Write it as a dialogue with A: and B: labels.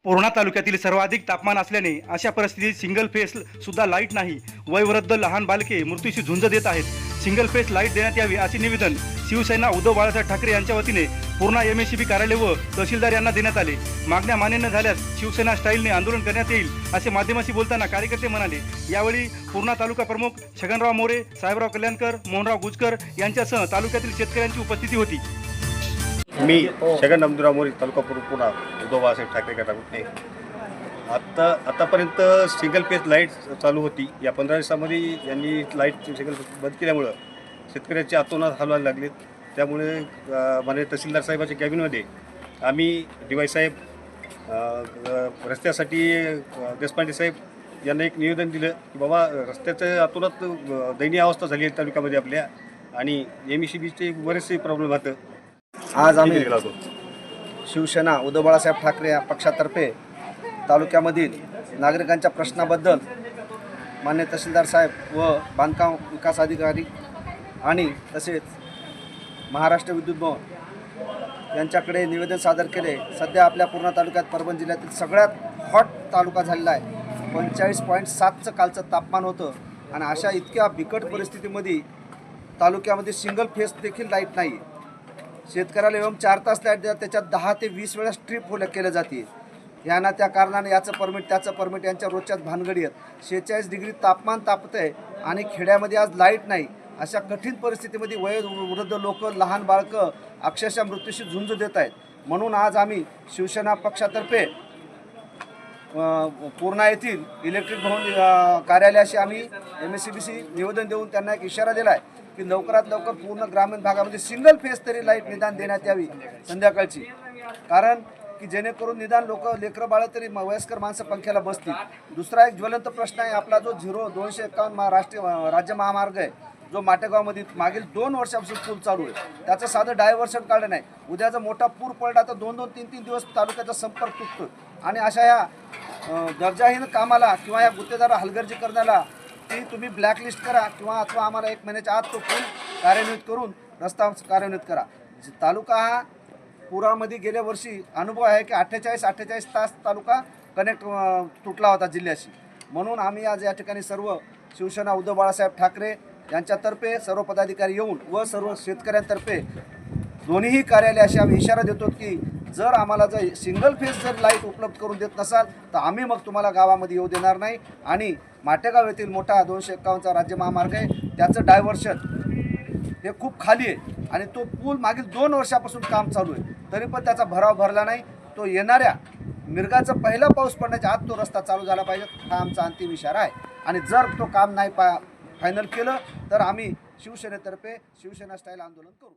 A: पूर्णा तालुक्यातील सर्वाधिक तापमान असल्याने अशा परिस्थितीत सिंगल फेस सुद्धा लाईट नाही. वयोवृद्ध लहान बालके मृत्यूशी झुंज देत आहेत. सिंगल फेस लाईट देण्यात यावी असे निवेदन शिवसेना उद्धव बाळासाहेब ठाकरे यांच्या वतीने पूर्णा MSCB कार्यालय व तहसीलदार यांना देण्यात आले. मागण्या मान्य न झाल्यास शिवसेना स्टाईलने आंदोलन करण्यात येईल असे माध्यमांशी बोलताना कार्यकर्ते म्हणाले. यावेळी पूर्णा तालुका प्रमुख छगनराव मोरे, साहेबराव कल्याणकर, मोहनराव गुजकर यांच्यासह तालुक्यातील शेतकऱ्यांची उपस्थिती होती.
B: मी छगन अमदुराव मोरे, तालुका पूर्णा, उद्धव बाळासाहेब ठाकरे गटाकडे. आतापर्यंत सिंगल फेज लाईट चालू होती. या 15 दिवसामध्ये यांनी लाईट सिंगल बंद केल्यामुळं शेतकऱ्याचे अतोनात हलवायला लागलेत. त्यामुळे माननीय तहसीलदार साहेबांच्या कॅबिनमध्ये आम्ही DY साहेब, रस्त्यासाठी देशपांडे साहेब यांना एक निवेदन दिलं की बाबा रस्त्याचं अतोनात दयनीय अवस्था झाली आहे तालुक्यामध्ये आपल्या, आणि MSCBचे बरेचसे प्रॉब्लेम होतं.
C: आज आम्ही शिवसेना उद्धव बाळासाहेब ठाकरे या पक्षातर्फे तालुक्यामधील नागरिकांच्या प्रश्नाबद्दल मान्य तहसीलदार साहेब व बांधकाम विकास अधिकारी आणि तसेच महाराष्ट्र विद्युत भवन यांच्याकडे निवेदन सादर केले. सध्या आपल्या पूर्णा तालुक्यात परभणी जिल्ह्यातील सगळ्यात हॉट तालुका झालेला आहे. 45.7चं कालचं तापमान होतं आणि अशा इतक्या बिकट परिस्थितीमध्ये तालुक्यामध्ये सिंगल फेस देखील लाईट नाही. शेतकऱ्याला एवढं 4 तास लाईट देतात, त्याच्यात 10 ते 20 वेळा स्ट्रीप केलं जाते. यांना त्या कारणाने याचं परमिट त्याचं परमिट यांच्या रोजच्याच भानगडी आहेत. 46 डिग्री तापमान तापतं आहे आणि खेड्यामध्ये आज लाईट नाही. अशा कठीण परिस्थितीमध्ये वयोवृद्ध लोक, लहान बाळकं अक्षरशः मृत्यूशी झुंज देत आहेत. म्हणून आज आम्ही शिवसेना पक्षातर्फे पूर्णा येथील इलेक्ट्रिक भवन कार्यालयाशी आम्ही MSCBशी निवेदन देऊन त्यांना एक इशारा दिला आहे की लवकरात लवकर पूर्ण ग्रामीण भागामध्ये सिंगल फेस तरी लाईट निदान देण्यात यावी संध्याकाळची. कारण की जेणेकरून निदान लेकरं बाळं तरी वयस्कर माणसं पंख्याला बसतील. दुसरा एक ज्वलंत प्रश्न आहे आपला, जो 251 राष्ट्रीय राज्य महामार्ग आहे, जो माटेगावमध्ये मागील 2 वर्षापासून पूल चालू आहे. त्याचं साधं डायव्हर्शन काढलं नाही. उद्या जर मोठा पूर पडला तर 2-2, 3-3 दिवस तालुक्याचा संपर्क तुटतो. आणि अशा ह्या दर्जाहीन कामाला किंवा या गुत्तेदार हलगर्जी करण्याला ती तुम्ही ब्लॅकलिस्ट करा किंवा अथवा आम्हाला 1 महिन्याच्या आत तो पूल कार्यान्वित करून रस्ता कार्यान्वित करा. तालुका हा पुरामध्ये गेल्या वर्षी अनुभव आहे की 48 तास तालुका कनेक्ट तुटला होता जिल्ह्याशी. म्हणून आम्ही आज या ठिकाणी सर्व शिवसेना उद्धव बाळासाहेब ठाकरे यांच्यातर्फे सर्व पदाधिकारी येऊन व सर्व शेतकऱ्यांतर्फे दोन्हीही कार्यालयाशी आम्ही इशारा देतो की जर आम्हाला जर सिंगल फेज जर लाईट उपलब्ध करून देत नसाल तर आम्ही मग तुम्हाला गावामध्ये येऊ देणार नाही. आणि माटेगाव येथील मोठा 251चा राज्य महामार्ग आहे, त्याचं डायव्हर्शन हे खूप खाली आहे आणि तो पूल मागील 2 वर्षापासून काम चालू आहे, तरी पण त्याचा भराव भरला नाही. तो येणाऱ्या मिरगाचा पहिला पाऊस पडण्याच्या आत तो रस्ता चालू झाला पाहिजे, हा आमचा अंतिम इशारा आहे. आणि जर तो काम नाही फायनल केलं तर आम्ही शिवसेनेतर्फे शिवसेना स्टाईल आंदोलन करू.